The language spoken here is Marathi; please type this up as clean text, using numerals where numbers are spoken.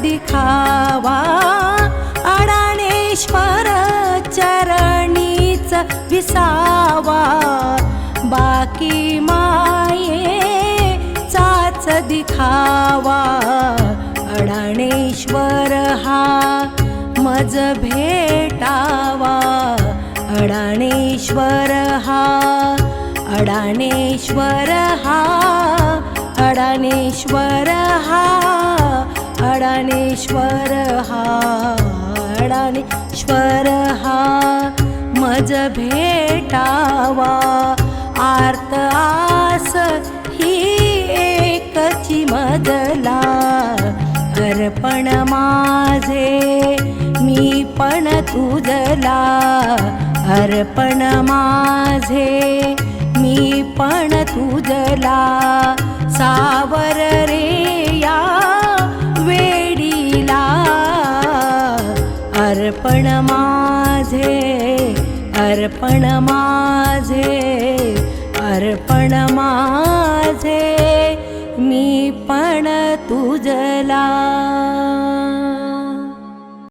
दिखावा अडाणेश्वर चरणीच विसावा बाकी मायेचाच दिखावा अडाणेश्वर हा मज भेटावा अडाणेश्वर हा अडाणेश्वर हा अडाणेश्वर हा अडाणेश्वर हा अडाणेश्वर हा मज भेटावा आर्त आस ही एकची मजला अर्पण माझे मी पण तुझला अर्पण माझे मी पण तुझला सावर रे या वेडीला अर्पण माझे अर्पण माझे अर्पण माझे मी पण तुझला।